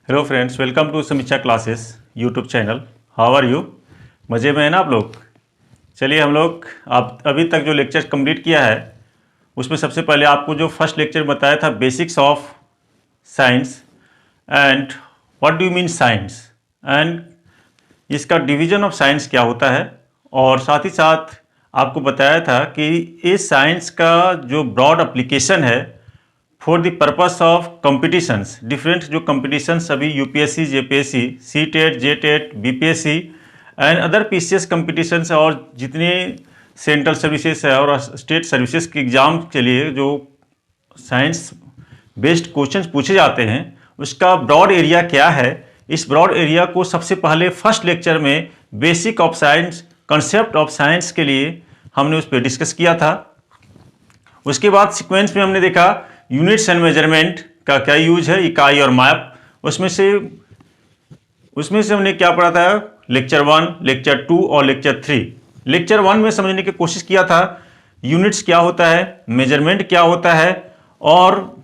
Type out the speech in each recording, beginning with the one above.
Hello friends, welcome to Samiksha classes YouTube channel. How are you? मज़े में है ना आप लोग? चलिए, हम लोग आप अभी तक जो लेक्चर कंप्लीट किया है उसमें सबसे पहले आपको जो फर्स्ट लेक्चर बताया था basics of science and what do you mean science and इसका डिवीज़न ऑफ साइंस क्या होता है, और साथ ही साथ आपको बताया था कि इस साइंस का जो ब्रॉड एप्लीकेशन है for the purpose of competitions, different जो कॉम्पिटिशन्स अभी UPSC, JPSC, C TET, J TET, BPSC and other PCS competitions और जितने सेंट्रल सर्विसेज है और स्टेट सर्विसेज के एग्ज़ाम के लिए जो साइंस बेस्ड क्वेश्चंस पूछे जाते हैं उसका ब्रॉड एरिया क्या है। इस ब्रॉड एरिया को सबसे पहले फर्स्ट लेक्चर में basic of science, concept of science के लिए हमने उस पर डिस्कस किया था। उसके बाद सीक्वेंस में हमने देखा यूनिट्स एंड मेजरमेंट का क्या यूज है, इकाई और माप। उसमें से हमने क्या पढ़ा था, लेक्चर 1, लेक्चर 2 और लेक्चर 3। लेक्चर 1 में समझने की कोशिश किया था यूनिट्स क्या होता है, मेजरमेंट क्या होता है, और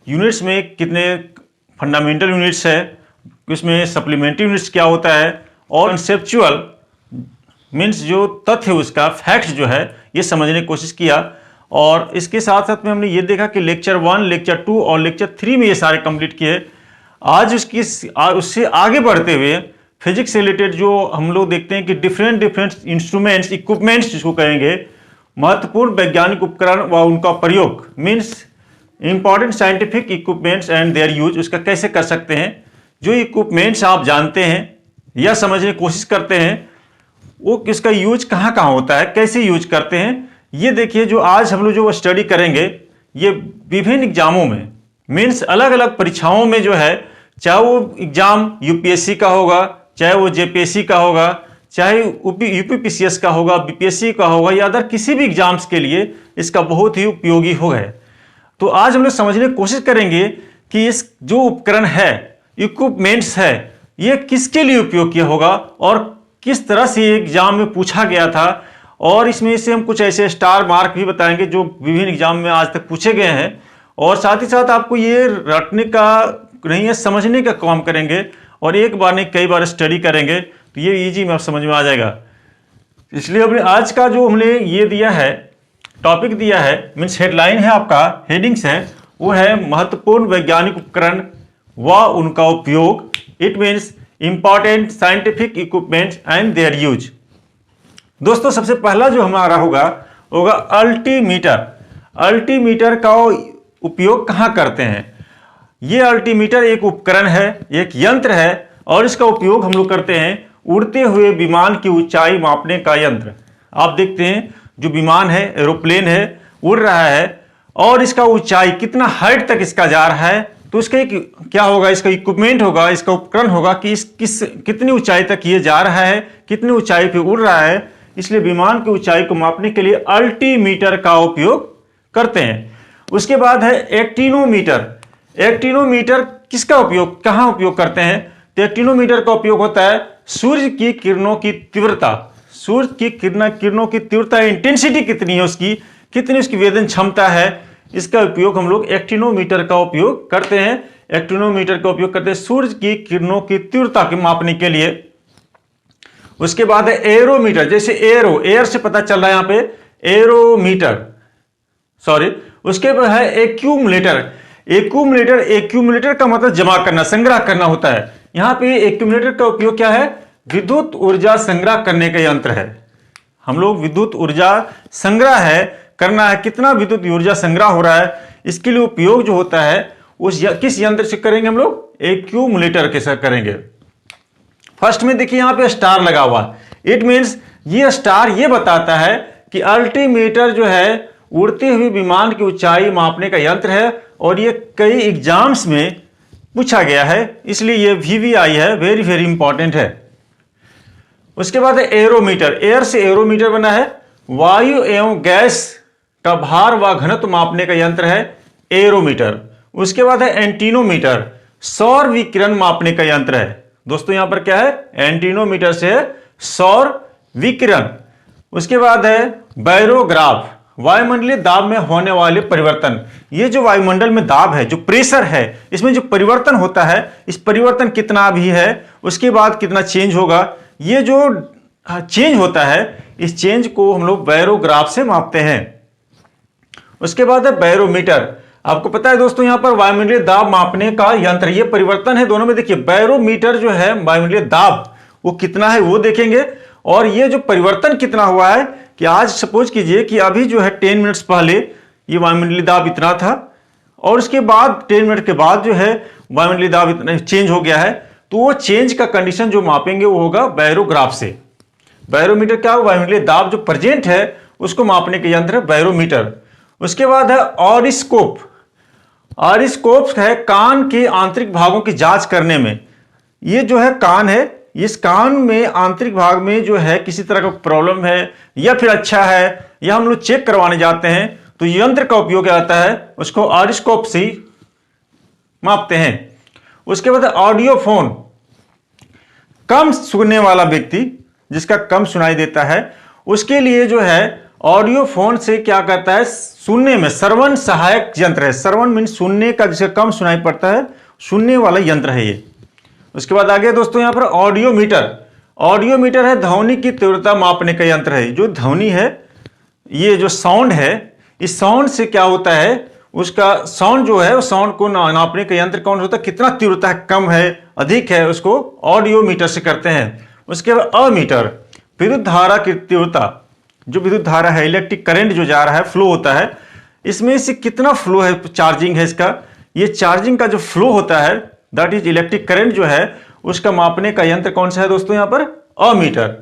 यूनिट्स में कितने फंडामेंटल यूनिट्स है, उसमें सप्लीमेंट्री यूनिट्स क्या होता है, और कंसेप्चुअल मीन्स जो तथ्य उसका फैक्ट जो है ये समझने की कोशिश किया। और इसके साथ साथ में हमने ये देखा कि लेक्चर 1, लेक्चर 2 और लेक्चर 3 में ये सारे कंप्लीट किए। आज उससे आगे बढ़ते हुए फिजिक्स से रिलेटेड जो हम लोग देखते हैं कि डिफरेंट इंस्ट्रूमेंट्स, इक्विपमेंट्स जिसको कहेंगे, महत्वपूर्ण वैज्ञानिक उपकरण व उनका प्रयोग, means important scientific equipments and their use, उसका कैसे कर सकते हैं। जो इक्विपमेंट्स आप जानते हैं या समझने की कोशिश करते हैं वो किसका यूज कहाँ कहाँ होता है, कैसे यूज करते हैं, ये देखिए। जो आज हम लोग जो स्टडी करेंगे ये विभिन्न एग्जामों में, मीन्स अलग अलग परीक्षाओं में जो है, चाहे वो एग्जाम यूपीएससी का होगा, चाहे वो जेपीएससी का होगा, चाहे यूपीपीसीएस का होगा, बीपीएससी का होगा, या अदर किसी भी एग्जाम्स के लिए इसका बहुत ही उपयोगी होगा। तो आज हम लोग समझने की कोशिश करेंगे कि इस जो उपकरण है, इक्विपमेंट्स है, ये किसके लिए उपयोग किया होगा और किस तरह से एग्जाम में पूछा गया था। और इसमें से हम कुछ ऐसे स्टार मार्क भी बताएंगे जो विभिन्न एग्जाम में आज तक पूछे गए हैं, और साथ ही साथ आपको ये रटने का नहीं है, समझने का काम करेंगे, और एक बार नहीं कई बार स्टडी करेंगे तो ये इजी में समझ में आ जाएगा। इसलिए हमने आज का जो हमने ये दिया है, टॉपिक दिया है, मीन्स हेडलाइन है आपका, हेडिंग्स है, वो है महत्वपूर्ण वैज्ञानिक उपकरण व उनका उपयोग। It means important scientific equipments and their use. दोस्तों, सबसे पहला जो हमारा होगा अल्टीमीटर। अल्टीमीटर का उपयोग कहाँ करते हैं? ये अल्टीमीटर एक उपकरण है, एक यंत्र है, और इसका उपयोग हम लोग करते हैं उड़ते हुए विमान की ऊंचाई मापने का यंत्र। आप देखते हैं जो विमान है, एरोप्लेन है, उड़ रहा है, और इसका ऊंचाई कितना हाइट तक इसका जा रहा है, तो इसका क्या होगा, इसका इक्विपमेंट होगा, इसका उपकरण होगा कि कितनी ऊंचाई तक ये जा रहा है, कितनी ऊंचाई पे उड़ रहा है। इसलिए विमान की ऊंचाई को मापने के लिए अल्टीमीटर का उपयोग करते हैं। उसके बाद है एक्टिनोमीटर। एक्टिनोमीटर किसका उपयोग, कहाँ उपयोग करते हैं? तो एक्टिनोमीटर का उपयोग होता है सूर्य की किरणों की तीव्रता, सूर्य की किरणों की तीव्रता, इंटेंसिटी कितनी है उसकी, कितनी उसकी वेदन क्षमता है, इसका उपयोग हम लोग एक्टिनोमीटर का उपयोग करते हैं। एक्टिनोमीटर का उपयोग करते हैं सूर्य की किरणों की तीव्रता के मापने के लिए। उसके बाद है एरोमीटर, जैसे एयर से पता चल रहा है यहाँ पे एरोमीटर, सॉरी। उसके बाद है एक्यूमुलेटर। एक्यूमुलेटर का मतलब जमा करना, संग्रह करना होता है। यहाँ पे एक्यूमुलेटर का उपयोग क्या है? विद्युत ऊर्जा संग्रह करने का यंत्र है। हम लोग विद्युत ऊर्जा संग्रह है करना है, कितना विद्युत ऊर्जा संग्रह हो रहा है, इसके लिए उपयोग जो होता है उस किस यंत्र से करेंगे हम लोग? एक्यूमुलेटर के साथ करेंगे। फर्स्ट में देखिए यहाँ पे स्टार लगा हुआ, इट मीन्स ये स्टार ये बताता है कि अल्टीमीटर जो है उड़ते हुए विमान की ऊंचाई मापने का यंत्र है, और ये कई एग्जाम्स में पूछा गया है, इसलिए ये VVI है, वेरी वेरी इंपॉर्टेंट है। उसके बाद है एरोमीटर। एयर से एरोमीटर बना है, वायु एवं गैस का भार व घनत्व मापने का यंत्र है एरोमीटर। उसके बाद है एंटीनोमीटर, सौर विकिरण मापने का यंत्र है। दोस्तों यहां पर क्या है? एंटीनोमीटर से सौर विकिरण। उसके बाद है बैरोग्राफ। वायुमंडलीय दाब में होने वाले परिवर्तन। ये जो वायुमंडल में दाब है, जो प्रेशर है, इसमें जो परिवर्तन होता है, इस परिवर्तन कितना भी है, उसके बाद कितना चेंज होगा, ये जो चेंज होता है, इस चेंज को हम लोग बैरोग्राफ से मापते हैं। उसके बाद है बैरोमीटर। आपको पता है दोस्तों, यहां पर वायुमंडलीय दाब मापने का यंत्र, ये परिवर्तन है दोनों में। देखिए बैरोमीटर जो है वायुमंडलीय दाब वो कितना है वो देखेंगे, और ये जो परिवर्तन कितना हुआ है कि आज सपोज कीजिए कि अभी जो है 10 मिनट्स पहले ये वायुमंडलीय दाब इतना था, और उसके बाद 10 मिनट के बाद जो है वायुमंडलीय दाब इतना चेंज हो गया है, तो वो चेंज का कंडीशन जो मापेंगे वो होगा बैरोग्राफ से। बैरोमीटर क्या है? वायुमंडलीय दाब जो प्रेजेंट है उसको मापने के यंत्र है बैरोमीटर। उसके बाद है ऑरिस्कोप। ऑरिस्कोप है कान के आंतरिक भागों की जांच करने में। ये जो है कान है, इस कान में आंतरिक भाग में जो है किसी तरह का प्रॉब्लम है या फिर अच्छा है, या हम लोग चेक करवाने जाते हैं, तो यंत्र का उपयोग किया जाता है, उसको ऑरिस्कोप से मापते हैं। उसके बाद ऑडियोफोन, कम सुनने वाला व्यक्ति जिसका कम सुनाई देता है, उसके लिए जो है ऑडियोफोन से क्या करता है, सुनने में श्रवण सहायक यंत्र है। श्रवण मीन सुनने का, जिसका कम सुनाई पड़ता है, सुनने वाला यंत्र है ये। उसके बाद आगे दोस्तों यहां पर ऑडियोमीटर। ऑडियोमीटर है ध्वनि की तीव्रता मापने का यंत्र है। जो ध्वनि है, ये जो साउंड है, इस साउंड से क्या होता है, उसका साउंड जो है, उस साउंड को नापने का यंत्र कौन होता है, कितना तीव्रता है, कम है, अधिक है, उसको ऑडियोमीटर से करते हैं। उसके बाद अमीटर, विद्युत धारा की तीव्रता, जो विद्युत धारा है, इलेक्ट्रिक करंट जो जा रहा है, फ्लो होता है, इसमें से कितना फ्लो है, चार्जिंग है इसका, ये चार्जिंग का जो फ्लो होता है, दैट इज इलेक्ट्रिक करंट जो है, उसका मापने का यंत्र कौन सा है दोस्तों, यहां पर अमीटर।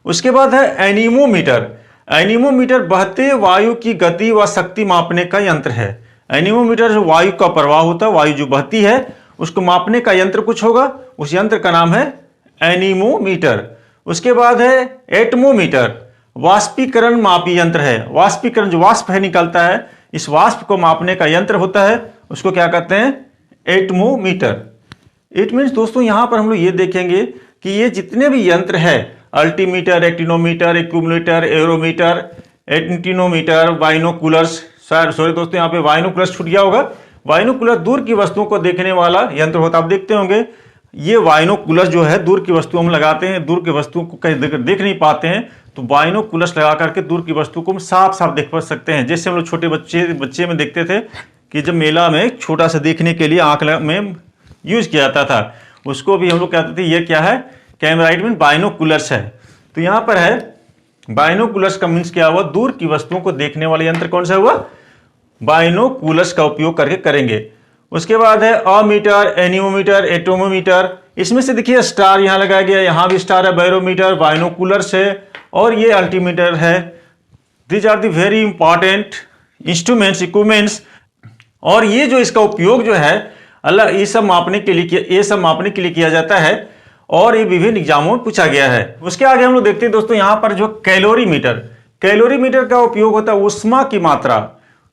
उसके बाद है एनीमोमीटर। एनीमोमीटर बहते वायु की गति व शक्ति मापने का यंत्र है। एनीमोमीटर जो वायु का प्रवाह होता है, वायु जो बहती है, उसको मापने का यंत्र कुछ होगा, उस यंत्र का नाम है एनीमोमीटर। उसके बाद है एटमोमीटर, वाष्पीकरण मापी यंत्र है। वाष्पीकरण जो वाष्प है निकलता है, इस वाष्प को मापने का यंत्र होता है, उसको क्या कहते हैं, एटमोमीटर। इट मीन्स दोस्तों यहां पर हम लोग ये देखेंगे कि ये जितने भी यंत्र है, अल्टीमीटर, एक्टिनोमीटर, एक्यूमुलेटर, एरोमीटर, एंटीनोमीटर, बाइनोकुलर्स, सॉरी दोस्तों यहाँ पे बाइनोकुलर्स छूट गया होगा। बाइनोकुलर दूर की वस्तुओं को देखने वाला यंत्र होता है। आप देखते होंगे ये बाइनोकुलर जो है, दूर की वस्तु हम लगाते हैं, दूर की वस्तुओं को कहीं देख नहीं पाते हैं, तो बाइनोकुलर्स लगा करके दूर की वस्तु को हम साफ साफ देख सकते हैं। जैसे हम लोग छोटे बच्चे में देखते थे कि जब मेला में छोटा सा देखने के लिए आंख में यूज किया जाता था, उसको भी हम लोग कहते थे ये क्या है, कैमरा, इट मीन बाइनोकुलर्स है। तो यहाँ पर है बाइनोकुलर्स का मीन्स क्या हुआ, दूर की वस्तुओं को देखने वाला यंत्र कौन सा हुआ, बाइनोकुलर्स का उपयोग करके करेंगे। उसके बाद है अमीटर, एनीमोमीटर, एटोमोमीटर। इसमें से देखिए स्टार यहाँ लगाया गया, यहाँ भी स्टार है, बैरोमीटर, बाइनोकुलर्स है, और ये अल्टीमीटर है। These are the very important instruments, equipments. और ये जो इसका उपयोग जो है ये सब मापने के लिए किया जाता है, और ये विभिन्न एग्जामों में पूछा गया है। उसके आगे हम लोग देखते हैं दोस्तों यहाँ पर जो कैलोरीमीटर। कैलोरीमीटर का उपयोग होता है उष्मा की मात्रा,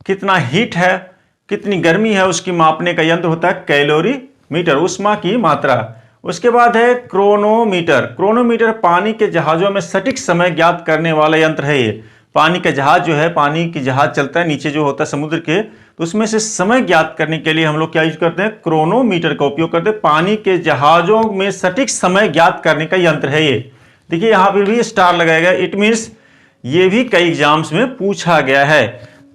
कितना हीट है, कितनी गर्मी है, उसकी मापने का यंत्र होता है कैलोरीमीटर, उष्मा की मात्रा। उसके बाद है क्रोनोमीटर। क्रोनोमीटर पानी के जहाजों में सटीक समय ज्ञात करने वाला यंत्र है। ये पानी का जहाज जो है, पानी की जहाज चलता है नीचे जो होता है समुद्र के, तो उसमें से समय ज्ञात करने के लिए हम लोग क्या यूज करते हैं, क्रोनोमीटर का उपयोग करते हैं। पानी के जहाजों में सटीक समय ज्ञात करने का यंत्र है ये। देखिए यहाँ पर भी स्टार लगाया गया, इट मीन्स ये भी कई एग्जाम्स में पूछा गया है।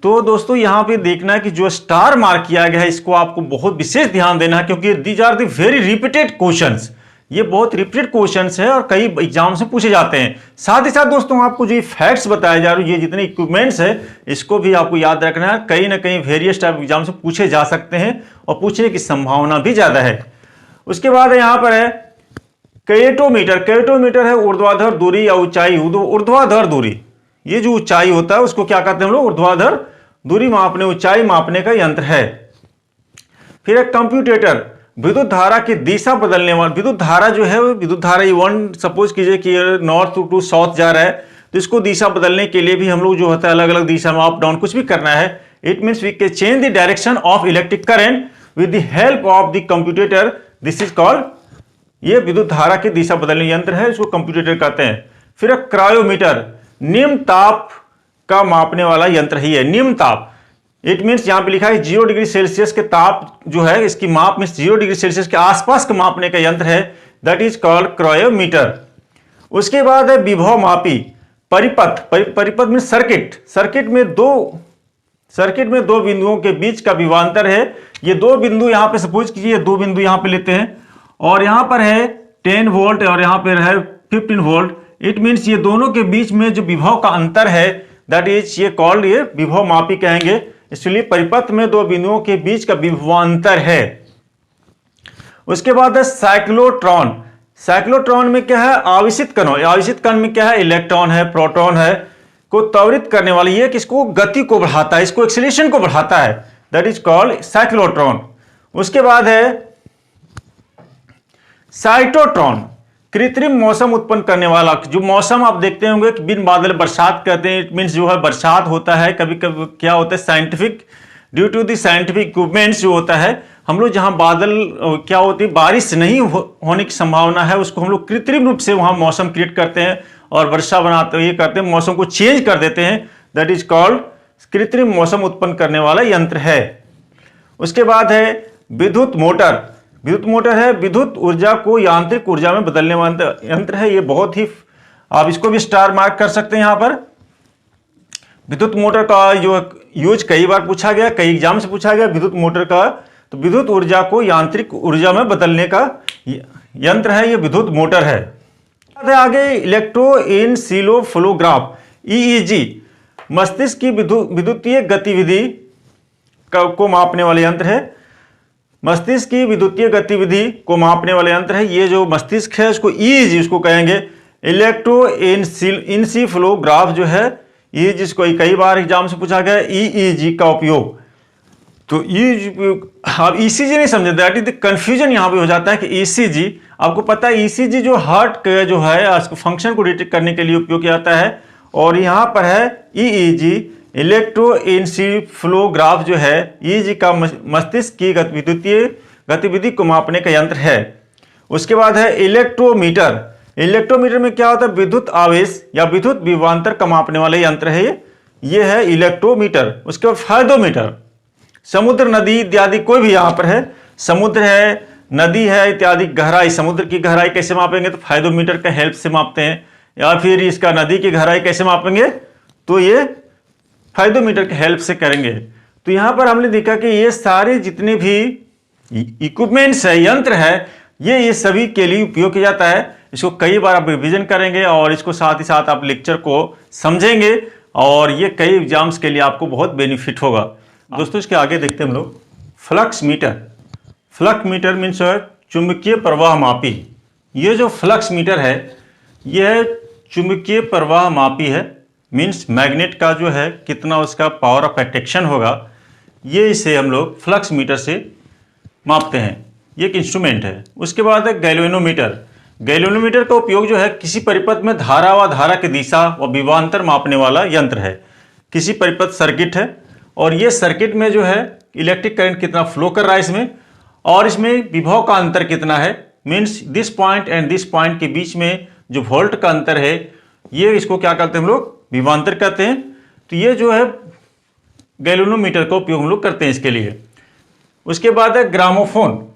तो दोस्तों यहाँ पे देखना है कि जो स्टार मार्क किया गया है, इसको आपको बहुत विशेष ध्यान देना है, क्योंकि these are the very repeated questions. ये बहुत रिपीटेड क्वेश्चंस है और कई एग्जाम्स में पूछे जाते हैं। साथ ही साथ दोस्तों आपको जो फैक्ट्स बताए जा रहे हैं, ये जितने इक्विपमेंट्स है, इसको भी आपको याद रखना है। कहीं ना कहीं वेरियस टाइप एग्जाम से पूछे जा सकते हैं और पूछने की संभावना भी ज्यादा है। उसके बाद यहाँ पर है कैटोमीटर। कैटोमीटर है ऊर्ध्वाधर दूरी या ऊंचाई, ऊर्ध्वाधर दूरी, ये जो ऊंचाई होता है उसको क्या कहते हैं हम लोग, ऊर्ध्वाधर दूरी मापने, ऊंचाई मापने का यंत्र है। फिर एक कंप्यूटेटर, विद्युत धारा की दिशा बदलने वाला। विद्युत धारा जो है, विद्युत धारा वन सपोज कीजिए कि नॉर्थ टू साउथ जा रहा है, तो इसको दिशा बदलने के लिए भी हम लोग जो होता है अलग अलग दिशा में अप डाउन कुछ भी करना है, it means we can change the direction of electric current with the help of the commutator, this is called, ये विद्युत धारा की दिशा बदलने यंत्र है, इसको कंप्यूटेटर कहते हैं। फिर क्रायोमीटर, निम्न ताप का मापने वाला यंत्र ही है। निम्न ताप, इट मीन्स यहाँ पे लिखा है 0 डिग्री सेल्सियस के ताप जो है इसकी माप में 0 डिग्री सेल्सियस के आसपास का मापने का यंत्र है, दैट इज कॉल्ड क्रायोमीटर। उसके बाद है विभव मापी। परिपथ, परिपथ में सर्किट, सर्किट में दो बिंदुओं के बीच का विभवांतर है। ये दो बिंदु यहाँ पे सपोज कीजिए, दो बिंदु यहाँ पे लेते हैं और यहाँ पर है 10 वोल्ट और यहाँ पर है 15 वोल्ट। इट मीन्स ये दोनों के बीच में जो विभव का अंतर है दैट इज ये कॉल्ड, ये विभव मापी कहेंगे। इसलिए परिपथ में दो बिंदुओं के बीच का विभवांतर है। उसके बाद है साइक्लोट्रॉन। साइक्लोट्रॉन में क्या है, आवेशित कण। आवेशित कण में क्या है, इलेक्ट्रॉन है, प्रोटॉन है, को त्वरित करने वाली, ये किसको, गति को बढ़ाता है, इसको एक्सीलरेशन को बढ़ाता है, दैट इज कॉल्ड साइक्लोट्रॉन। उसके बाद है साइटोट्रॉन, कृत्रिम मौसम उत्पन्न करने वाला। जो मौसम आप देखते होंगे कि बिन बादल बरसात कहते हैं, इट मीन्स जो है बरसात होता है। कभी कभी क्या होता है, scientific, due to the scientific equipments जो होता है, हम लोग जहां बादल क्या होती है, बारिश नहीं होने की संभावना है, उसको हम लोग कृत्रिम रूप से वहां मौसम क्रिएट करते हैं और वर्षा बनाते ये करते हैं, मौसम को चेंज कर देते हैं, दैट इज कॉल्ड कृत्रिम मौसम उत्पन्न करने वाला यंत्र है। उसके बाद है विद्युत मोटर। विद्युत मोटर है विद्युत ऊर्जा को यांत्रिक ऊर्जा में बदलने वाला यंत्र है। ये बहुत ही, आप इसको भी स्टार मार्क कर सकते हैं यहाँ पर। विद्युत मोटर का जो यूज कई बार पूछा गया, कई एग्जाम से पूछा गया विद्युत मोटर का। तो विद्युत ऊर्जा को यांत्रिक ऊर्जा में बदलने का यंत्र है, ये विद्युत मोटर है। आगे इलेक्ट्रोएन्सेफलोग्राफ, EEG, मस्तिष्क की विद्युतीय गतिविधि को मापने वाले यंत्र है। मस्तिष्क की विद्युतीय गतिविधि को मापने वाला यंत्र है। ये जो मस्तिष्क है उसको EEG उसको कहेंगे, इलेक्ट्रोएन्सेफलोग्राफ जो है, ये जिसको कई बार एग्जाम से पूछा गया, EEG का उपयोग। तो आप ECG नहीं समझे, दैट इज कंफ्यूजन यहाँ पे हो जाता है कि ECG, आपको पता है ECG जो हार्ट का जो है फंक्शन को डिटेक्ट करने के लिए उपयोग किया जाता है, और यहाँ पर है EEG, इलेक्ट्रोएन्सेफलोग्राफ जो है EEG का मस्तिष्क की विद्युतीय गतिविधि को मापने का यंत्र है। उसके बाद है इलेक्ट्रोमीटर। इलेक्ट्रोमीटर में क्या होता है, विद्युत आवेश या विद्युत विभवांतर का मापने वाले यंत्र है ये है इलेक्ट्रोमीटर। उसके बाद फायदोमीटर, समुद्र, नदी इत्यादि कोई भी यहाँ पर है, समुद्र है, नदी है इत्यादि गहराई, समुद्र की गहराई कैसे मापेंगे, तो फायदोमीटर का हेल्प से मापते हैं। या फिर इसका नदी की गहराई कैसे मापेंगे, तो ये फायदोमीटर के हेल्प से करेंगे। तो यहाँ पर हमने देखा कि ये सारे जितने भी इक्विपमेंट्स है, यंत्र है, ये सभी के लिए उपयोग किया जाता है। इसको कई बार आप रिवीजन करेंगे और इसको साथ ही साथ आप लेक्चर को समझेंगे और ये कई एग्जाम्स के लिए आपको बहुत बेनिफिट होगा। दोस्तों इसके आगे देखते हैं हम लोग flux meter. Flux meter means चुंबकीय प्रवाह मापी। ये जो फ्लक्स मीटर है यह चुंबकीय प्रवाह मापी है, मीन्स मैग्नेट का जो है कितना उसका पावर ऑफ अट्रैक्शन होगा, ये इसे हम लोग फ्लक्स मीटर से मापते हैं। ये एक इंस्ट्रूमेंट है। उसके बाद है गैल्वेनोमीटर। गैल्वेनोमीटर का उपयोग जो है किसी परिपथ में धारा व धारा की दिशा व विभवांतर मापने वाला यंत्र है। किसी परिपथ सर्किट है और ये सर्किट में जो है इलेक्ट्रिक करंट कितना फ्लो कर रहा है इसमें, और इसमें विभव का अंतर कितना है, means this point and this point के बीच में जो वोल्ट का अंतर है, ये इसको क्या कहते हैं हम लोग, विभवांतर कहते हैं। तो ये जो है गैल्वेनोमीटर का उपयोग हम लोग करते हैं इसके लिए। उसके बाद है ग्रामोफोन।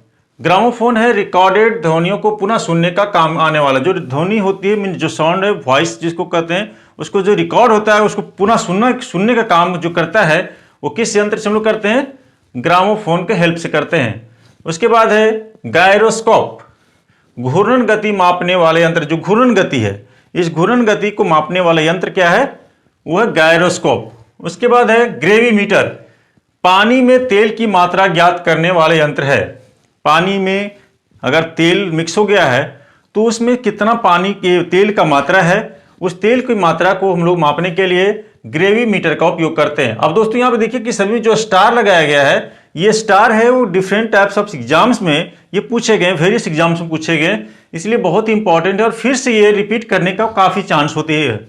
ग्रामोफोन है रिकॉर्डेड ध्वनियों को पुनः सुनने का काम आने वाला, जो ध्वनि होती है मीन जो साउंड है, वॉइस जिसको कहते हैं, उसको जो रिकॉर्ड होता है उसको पुनः सुनने का काम जो करता है वो किस यंत्र से हम लोग करते हैं, ग्रामोफोन के हेल्प से करते हैं। उसके बाद है गायरोस्कोप, घूर्णन गति मापने वाले यंत्र। जो घूर्णन गति है, इस घूर्णन गति को मापने वाला यंत्र क्या है, वो है गायरोस्कोप। उसके बाद है ग्रेविमीटर, पानी में तेल की मात्रा ज्ञात करने वाले यंत्र है। पानी में अगर तेल मिक्स हो गया है तो उसमें कितना पानी के तेल का मात्रा है, उस तेल की मात्रा को हम लोग मापने के लिए ग्रेविमीटर का उपयोग करते हैं। अब दोस्तों यहाँ पे देखिए कि सभी जो स्टार लगाया गया है, ये स्टार है वो डिफरेंट टाइप्स ऑफ एग्जाम्स में ये पूछे गए, वेरियस एग्जाम्स में पूछे गए, इसलिए बहुत ही इंपॉर्टेंट है और फिर से ये रिपीट करने का काफ़ी चांस होते हैं।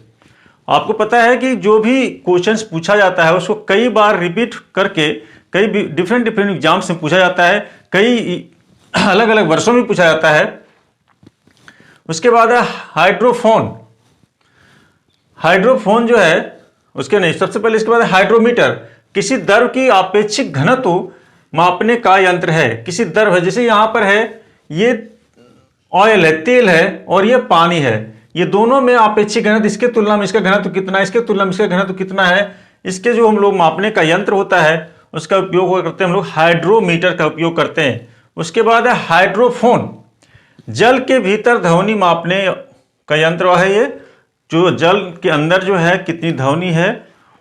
आपको पता है कि जो भी क्वेश्चंस पूछा जाता है उसको कई बार रिपीट करके कई डिफरेंट एग्जाम्स में पूछा जाता है, कई अलग अलग वर्षों में पूछा जाता है। उसके बाद है हाइड्रोफोन। हाइड्रोफोन जो है, उसके नहीं, सबसे पहले इसके बाद हाइड्रोमीटर, किसी द्रव की आपेक्षिक घनत्व मापने का यंत्र है। किसी द्रव है, जैसे यहां पर है ये ऑयल है, तेल है, और ये पानी है, ये दोनों में आपेक्षिक घनत्व, इसके तुलना में इसका घनत्व कितना है, इसके तुलना में इसका घनत्व कितना है, इसके जो हम लोग मापने का यंत्र होता है उसका उपयोग करते हैं हम लोग हाइड्रोमीटर का उपयोग करते हैं। उसके बाद है हाइड्रोफोन, जल के भीतर ध्वनि मापने का यंत्र है। ये जो जल के अंदर जो है कितनी ध्वनि है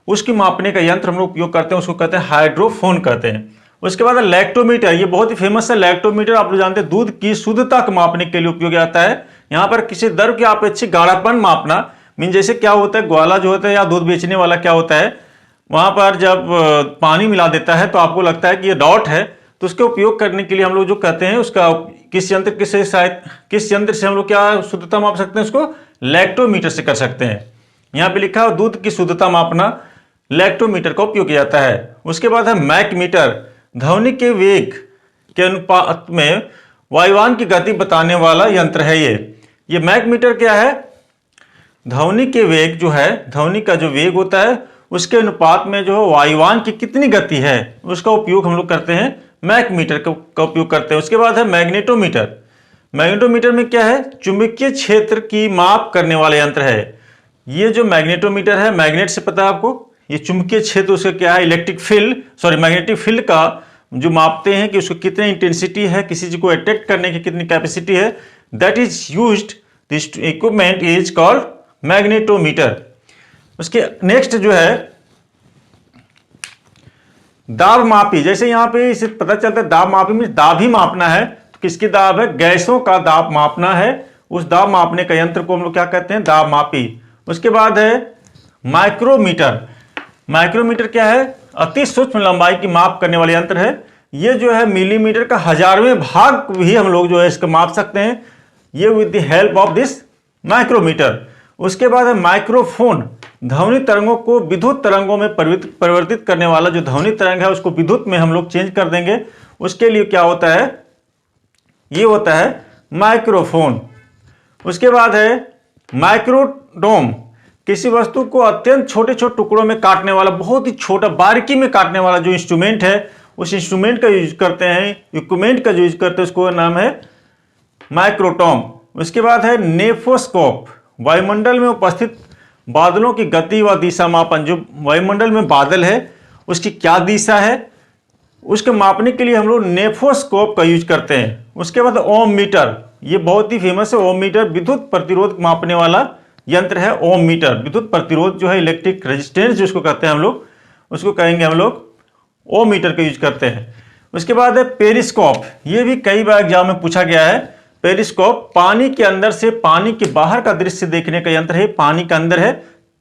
उसकी मापने का यंत्र हम लोग उपयोग करते हैं, उसको कहते हैं हाइड्रोफोन कहते हैं। उसके बाद लैक्टोमीटर, ये बहुत ही फेमस है लैक्टोमीटर, आप लोग जानते हैं दूध की शुद्धता को मापने के लिए उपयोग आता है। यहाँ पर किसी द्रव के अपेक्षित गाढ़ापन मापना, मीन जैसे क्या होता है, ग्वाला जो होता है या दूध बेचने वाला क्या होता है, वहां पर जब पानी मिला देता है तो आपको लगता है कि ये डॉट है, तो उसके उपयोग करने के लिए हम लोग जो कहते हैं उसका किस यंत्र से हम लोग क्या शुद्धता माप सकते हैं, उसको लैक्टोमीटर से कर सकते हैं। यहाँ पे लिखा है दूध की शुद्धता मापना लैक्टोमीटर का उपयोग किया जाता है। उसके बाद है मैकमीटर, ध्वनि के वेग के अनुपात में वायुयान की गति बताने वाला यंत्र है। ये मैकमीटर क्या है, ध्वनि के वेग जो है, ध्वनि का जो वेग होता है उसके अनुपात में जो वायुयान की कितनी गति है उसका उपयोग हम लोग करते हैं, मैकमीटर का उपयोग करते हैं। उसके बाद है मैग्नेटोमीटर, मैग्नेटोमीटर में क्या है, चुंबकीय क्षेत्र की माप करने वाला यंत्र है। ये जो मैग्नेटोमीटर है, मैग्नेट से पता है आपको, ये चुंबकीय क्षेत्र उसका क्या है, मैग्नेटिक फील्ड का जो मापते हैं कि उसको कितनी इंटेंसिटी है, किसी चीज को अट्रैक्ट करने की कितनी कैपेसिटी है, that is used, this equipment is called magnetometer. उसके नेक्स्ट जो है दाब मापी, जैसे यहाँ पे इसे पता चलता है दाब मापी में दाब ही मापना है, तो किसकी दाब है, गैसों का दाब मापना है, उस दाब मापने का यंत्र को हम लोग क्या कहते हैं, दाब मापी। उसके बाद है माइक्रोमीटर, माइक्रोमीटर क्या है, अति सूक्ष्म लंबाई की माप करने वाले यंत्र है। ये जो है मिलीमीटर का 1000वें भाग भी हम लोग जो है इसको माप सकते हैं, ये with the help of this micrometer. उसके बाद है माइक्रोफोन, ध्वनि तरंगों को विद्युत तरंगों में परिवर्तित करने वाला, जो ध्वनि तरंग है उसको विद्युत में हम लोग चेंज कर देंगे, उसके लिए क्या होता है, ये होता है माइक्रोफोन। उसके बाद है माइक्रोटोम, किसी वस्तु को अत्यंत छोटे छोटे टुकड़ों में काटने वाला, बहुत ही छोटा बारीकी में काटने वाला जो इंस्ट्रूमेंट है, उस इंस्ट्रूमेंट का यूज करते हैं, इक्विपमेंट का यूज करते हैं, उसको नाम है माइक्रोटोम। उसके बाद है नेफोस्कोप, वायुमंडल में उपस्थित बादलों की गति व दिशा मापन, जो वायुमंडल में बादल है उसकी क्या दिशा है उसके मापने के लिए हम लोग नेफोस्कोप का यूज करते हैं। उसके बाद ओम मीटर, ये बहुत ही फेमस है ओम मीटर, विद्युत प्रतिरोध मापने वाला यंत्र है ओम मीटर। विद्युत प्रतिरोध जो है, इलेक्ट्रिक रेजिस्टेंस जिसको कहते हैं हम लोग, उसको कहेंगे हम लोग ओम मीटर का यूज करते हैं। उसके बाद है पेरिस्कोप, ये भी कई बार एग्जाम में पूछा गया है। पेरिस्कोप पानी के अंदर से पानी के बाहर का दृश्य देखने का यंत्र है। पानी का अंदर है,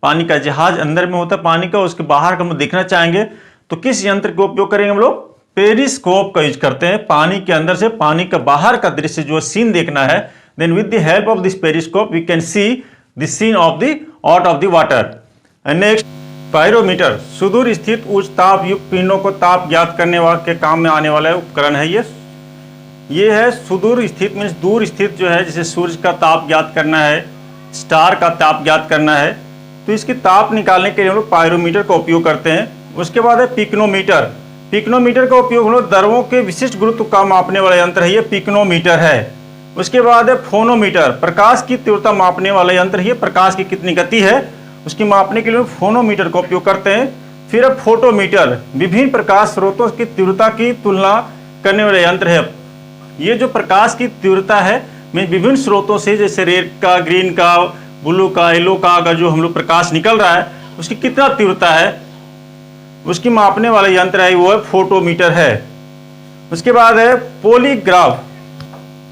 पानी का जहाज अंदर में होता है पानी का, उसके बाहर का हम देखना चाहेंगे तो किस यंत्र का उपयोग करेंगे हम लोग, पेरिस्कोप का यूज करते हैं। पानी के अंदर से पानी का बाहर का दृश्य जो सीन देखना है, then with the help of this periscope we can see the scene of the out of the water. And next pyrometer, सुदूर स्थित उच्च ताप युक्त पिंडों को ताप ज्ञात करने वाले के काम में आने वाला उपकरण है। ये है सुदूर स्थित, मीन्स दूर स्थित जो है, जैसे सूर्य का ताप ज्ञात करना है, स्टार का ताप ज्ञात करना है, तो इसकी ताप निकालने के लिए हम लोग पायरोमीटर का उपयोग करते हैं। उसके बाद है पिक्नोमीटर, पिक्नोमीटर का उपयोग हम लोग द्रवों के विशिष्ट गुरुत्व का मापने वाला यंत्र है, ये पिक्नोमीटर है। उसके बाद है फोनोमीटर, प्रकाश की तीव्रता मापने वाला यंत्र है, प्रकाश की कितनी गति है उसकी मापने के लिए फोनोमीटर का उपयोग करते हैं। फिर है फोटोमीटर, विभिन्न प्रकाश स्रोतों की तीव्रता की तुलना करने वाला यंत्र है। ये जो प्रकाश की तीव्रता है में विभिन्न स्रोतों से, जैसे रेड का, ग्रीन का, ब्लू का, येलो का, अगर जो हम लोग प्रकाश निकल रहा है उसकी कितना तीव्रता है उसकी मापने वाला यंत्र है, वो है फोटोमीटर है। उसके बाद है पॉलीग्राफ,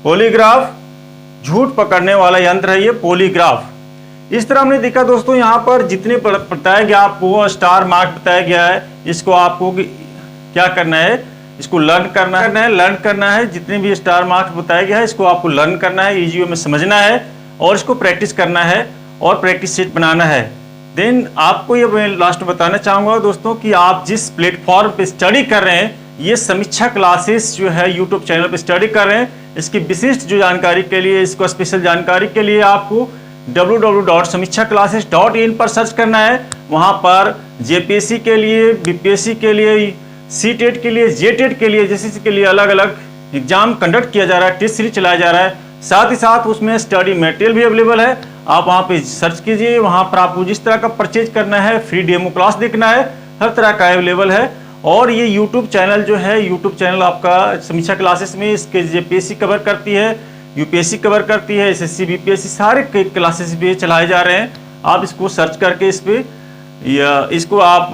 पॉलीग्राफ झूठ पकड़ने वाला यंत्र है, ये पॉलीग्राफ। इस तरह हमने देखा दोस्तों, यहाँ पर जितने बताया गया आपको स्टार मार्क बताया गया है, इसको आपको क्या करना है, इसको लर्न करना है। जितने भी स्टार मार्क्स बताया गया है इसको आपको लर्न करना है, इजी वे में समझना है और इसको प्रैक्टिस करना है और प्रैक्टिस सेट बनाना है। देन आपको ये मैं लास्ट में बताना चाहूँगा दोस्तों कि आप जिस प्लेटफॉर्म पे स्टडी कर रहे हैं, ये समीक्षा क्लासेस जो है यूट्यूब चैनल पे स्टडी कर रहे हैं, इसकी विशिष्ट जो जानकारी के लिए, इसको स्पेशल जानकारी के लिए आपको www.samikshaclasses.in पर सर्च करना है। वहाँ पर जेपीएससी के लिए, बीपीएससी के लिए, सीटेट के लिए, जेटेट के लिए, जैसे के लिए अलग अलग एग्जाम कंडक्ट किया जा रहा है, टेस्ट सीरीज चलाया जा रहा है। साथ ही साथ उसमें स्टडी मटेरियल भी अवेलेबल है। आप वहाँ पे सर्च कीजिए, वहाँ पर आपको जिस तरह का परचेज करना है, फ्री डेमो क्लास देखना है, हर तरह का अवेलेबल है। और ये यूट्यूब चैनल जो है, यूट्यूब चैनल आपका समीक्षा क्लासेस में इसके जेपीएससी कवर करती है, यूपीएससी कवर करती है, एसएससी, बीपीएससी सारे क्लासेस भी चलाए जा रहे हैं। आप इसको सर्च करके इस पर या इसको आप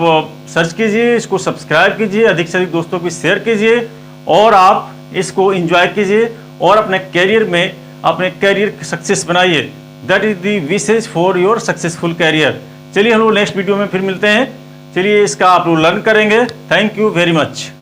सर्च कीजिए, इसको सब्सक्राइब कीजिए, अधिक से अधिक दोस्तों को शेयर कीजिए और आप इसको एंजॉय कीजिए और अपने कैरियर में अपने कैरियर सक्सेस बनाइए। That is the wishes for your successful career. चलिए हम लोग नेक्स्ट वीडियो में फिर मिलते हैं। चलिए इसका आप लोग लर्न करेंगे। Thank you very much.